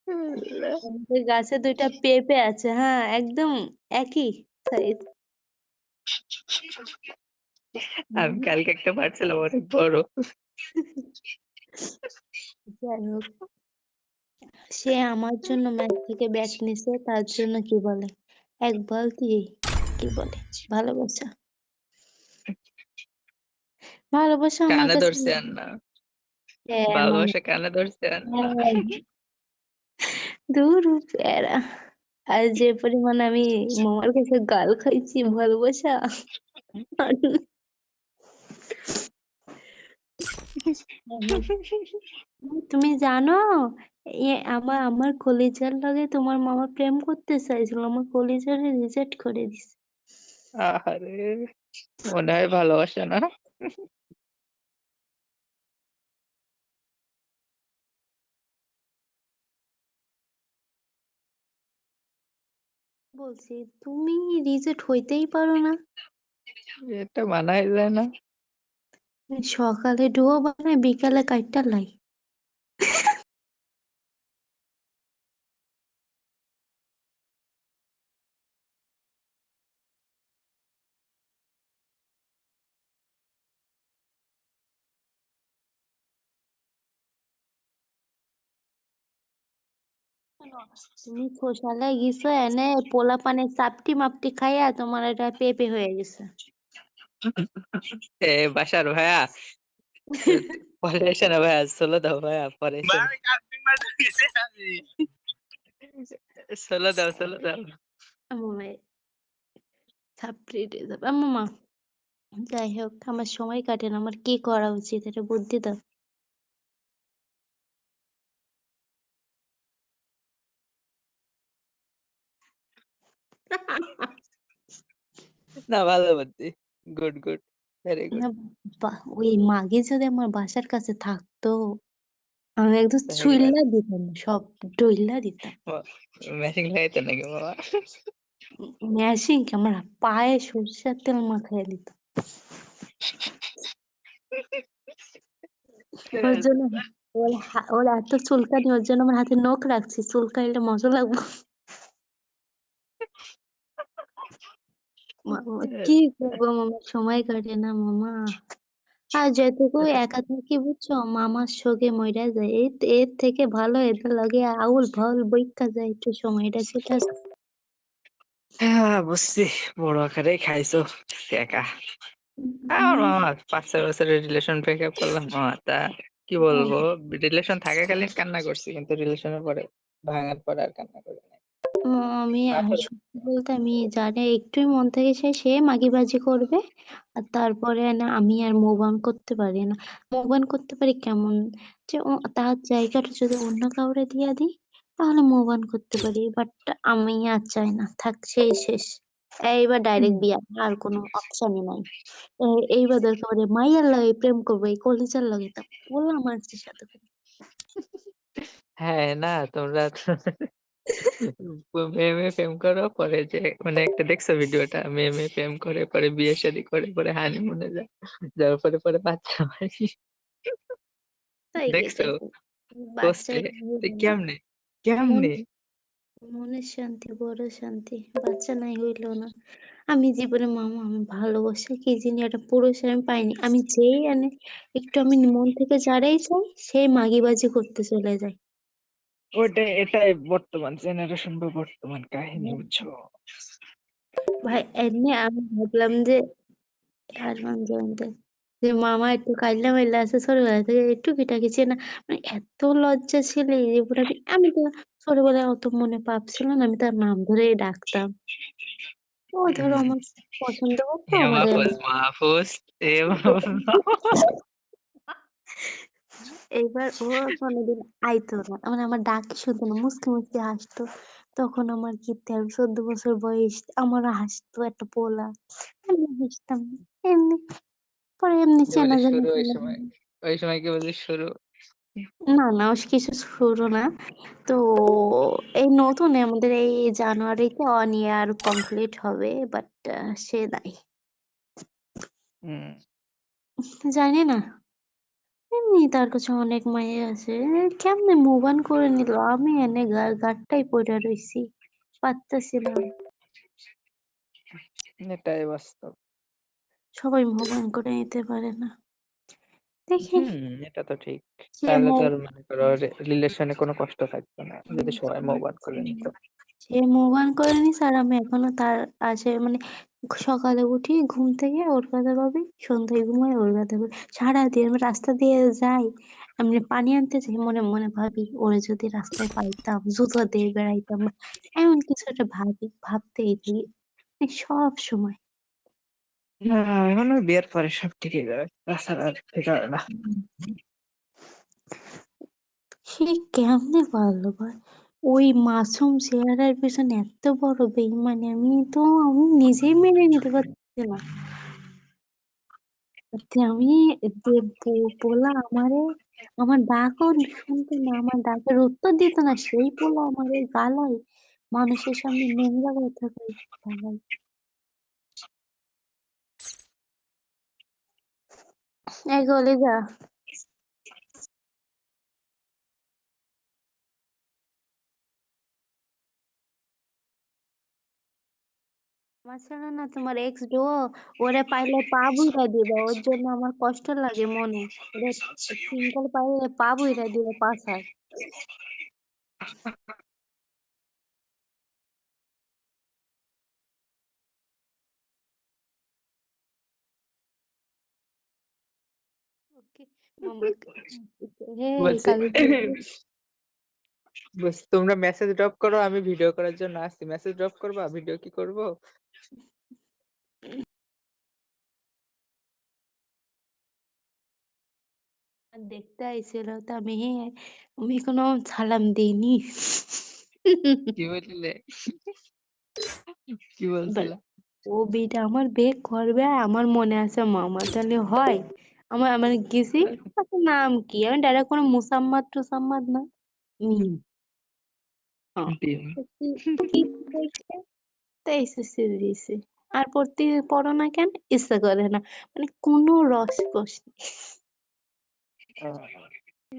আমাদের গাছে 2টা পেঁপে আছে, হ্যাঁ একদম একই সাইজ। আমি কালকে একটা পারছিলাম অনেক বড়। যাই হোক, সে আমার জন্য ম্যাচ থেকে ব্যাট নিছে, তার জন্য কি বলে 1 বালতি কি বলে ভালোবাসা। ভালোবাসা আমার কানে কাছে ধরছে আর না, এমন ভালোবাসা কানে ধরছে আর না। দূর প্যারা। আর যে পরিমাণ আমি মামার কাছে গাল খাইছি ভালোবাসা, তুমি জানো আমার আমার কলিজার লগে তোমার মামা প্রেম করতে চাইছিল, আমার কলিজারে রিজেক্ট করে দিছে। আহারে, মনে হয় ভালোবাসা না। বলছি তুমি রিজেক্ট হইতেই পারো না। এটা মানায় যায় না। সকালে ডুয়ো বানায়, বিকালে কাইটটা লাই। তুমি খোসালে গেছো এনে পোলা পানে চাপটি মাপটি খাইয়া তোমার এটা পেপে হয়ে গেছে। বাসার ভাইয়া পরে এসে না ভাইয়া, চলে দাও ভাইয়া, পরে এসে চলে দাও, চলে দাও। মামা ছাপড়ি দিয়ে যাবে মামা। যাই হোক, আমার সময় কাটে না, আমার কি করা উচিত এটা বুদ্ধি দাও। না, ভালো বুদ্ধি, গুড গুড, ভেরি গুড। না, ওই মাগে যদি আমার বাসার কাছে থাকতো, আমি একদম চুইল্লা দিতাম, সব ডইল্লা দিতাম। মেশিন লাগাইতে নাকি বাবা? ম্যাশিং আমার পায়ে সরষের তেল মাখাইয়া দিত। ওর জন্য ওর এত চুলকানি, ওর জন্য আমার হাতে নখ রাখছি, চুলকাইলে মজা লাগবে। কি করবো মামা, সময় কাটে না মামা। আর যেটুকু একা থাকি বুঝছো, মামার শোকে মইরা যায়, এর থেকে ভালো এদের লাগে আউল ফাউল বইকা যায়, একটু সময়টা সেটা। হ্যাঁ বুঝছি, বড় আকারে খাইছো একা। আমার মামা 5-6 বছরের রিলেশন ব্রেকআপ করলাম মামা, তা কি বলবো, রিলেশন থাকাকালীন কান্না করছি, কিন্তু রিলেশনের পরে ভাঙার পরে আর কান্না করি না। আমি পাথর। সত্যি বলতে আমি যারা একটুই মন থেকে সে মাগিবাজি করবে, আর তারপরে না আমি আর মুভ অন করতে পারি না। মুভ অন করতে পারি কেমন, যে তার জায়গাটা যদি অন্য কাউরে দিয়ে দিই তাহলে মুভ অন করতে পারি, বাট আমি আর চাই না, থাক সেই শেষ। এইবার ডাইরেক্ট বিয়া, আর কোনো অপশনই নাই। এইবার দরকার পড়ে মাইয়ার লাগে প্রেম করবো, এই কলিজার লাগে তা বললাম মানুষের সাথে। হ্যাঁ না, তোমরা মেয়ে মেয়ে প্রেম করো, পরে যে মানে একটা দেখছো ভিডিওটা, মেয়ে মেয়ে প্রেম করে পরে বিয়ে শাদী করে পরে হানিমুনে যায়, যাওয়ার পরে পরে বাচ্চা হয়। তাই দেখছো গেছে বাচ্চা পোস্টে? কেমনে মন, কেমনে? মনের শান্তি বড় শান্তি, বাচ্চা নাই হইলো না। আমি জীবনে মামা আমি ভালোবাসা কি জিনিস একটা পুরুষ আমি পাইনি, আমি যেই আনে একটু আমি মন থেকে যারাই চাই সেই মাগিবাজি করতে চলে যায়। এটাই বর্তমান জেনারেশন বা বর্তমান কাহিনী, বুঝছো? ভাই এমনি আমি ভাবলাম যে আর জানতে যে মামা একটু কাইল্লা মাইল্লা আছে ছোটবেলা থেকে, একটু টুকিটাকি চেনা, মানে এত লজ্জা ছিল যে পুরো আমি তো ছোটবেলায় অত মনে পাপ ছিল না, আমি তার নাম ধরেই ডাকতাম। ও ধরো আমার পছন্দ করতো হে আমারে। মাহফুজ, মাহফুজ, এ মাহফুজ। এইবার ও কোনোদিন আইতো না, মানে আমার ডাক শুনতো না, মুসকে মুসকে হাসতো। তখন আমার কি 13-14 বছর বয়স, আমারও হাসতো একটা পোলা, আমি হাসতাম এমনি। পরে এমনি কি চেনা বলে জানা শুরু? ওই ছিল। সময়, ওই সময় কি বলে শুরু? না না ও কিছু শুরু না। তো এই নতুন আমাদের এই জানুয়ারিতে 1 year কমপ্লিট হবে, বাট সে নাই, হুম। জানি না, এমনি তার কাছে অনেক মাইয়া আছে। কেমনে মুভ অন করে নিল, আমি এনে গাটটাই পইড়া রইছি, পারতাছি না। এটাই বাস্তব। সবাই মুভ অন করে নিতে পারে না। দেখি এটা তো ঠিক। সে তাহলে তো মুভ আর মনে করো রিলেশনে কোনো কষ্ট থাকতো না যদি সবাই মুভ অন করে নিত। সে মুভ অন করে নিছে আর আমি এখনো তার আছে মানে সকালে উঠি ঘুম থেকে ওর কথা ভাবি, সন্ধ্যায় ঘুমাই ওর কথা ভাবি, সারাদিন আমি রাস্তা দিয়ে যাই, আমি পানি আনতে যাই মনে মনে ভাবি ওরে যদি রাস্তায় পাইতাম জুতো দিয়ে বেড়াইতাম, বা এমন কিছু একটা ভাবতেই থাকি সব সময়। না এখন ওই বিয়ের পরে সব ঠিক হয়ে যাবে, তাছাড়া আর ঠিক হবে না। সে কেমনে পারলো ভাই ওই মাসুম চেহারার পিছনে এত বড় বেইমানি, আমি নিজেই মেনে নিতে পারছি না। যে আমি যে পোলা আমারে আমার ডাকও শুনতো না, আমার ডাকের উত্তর দিত না, সেই পোলা আমারে গালায়, মানুষের সামনে নোংরা কথা কই গালায়। এই গলে যা, আমার ছেলে না তোমার এক্স ডো, ওরে পাইলে পা বুইড়া দিবা, ওর জন্য আমার কষ্ট লাগে মনে, ওরে সিঙ্গেল পাইলে পা বুইড়া দিবা পাছায়। ওকে মামা, এই বলছি কালি তোমরা মেসেজ ড্রপ করো, আমি ভিডিও করার জন্য আসছি। মেসেজ ড্রপ করবা, ভিডিও কি করব? দেখতে আইছিল তো আমি কোনো সালাম দিইনি। কি বললে? কি বল, বলছিলা? ও বেটা আমার বেগ করবে, আমার মনে আছে মামা তাহলে হয়, আমার আমার গেছি, আচ্ছা নাম কি, আমি ডাইরেক্ট কোনো মুসাম্মাদ টুসাম্মাদ না, মিম। হ্যাঁ, ডিম। তো কি দেখে তো এসএসসি দিয়েছি, আর পড়তে পড়ো না কেন, ইচ্ছা করে না, মানে কোনো রস কস নেই।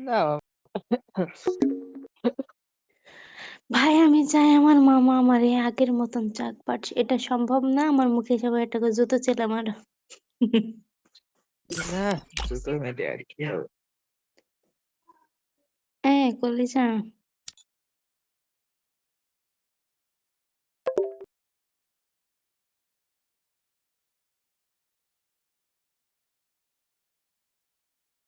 না ভাই আমি চাই আমার মামা আমার এই আগের মতন চাক বাট এটা সম্ভব না, আমার মুখে সবাই একটা করে জুতো চেলা মারো। না, জুতো মেরে আর কি হবে? কলিজা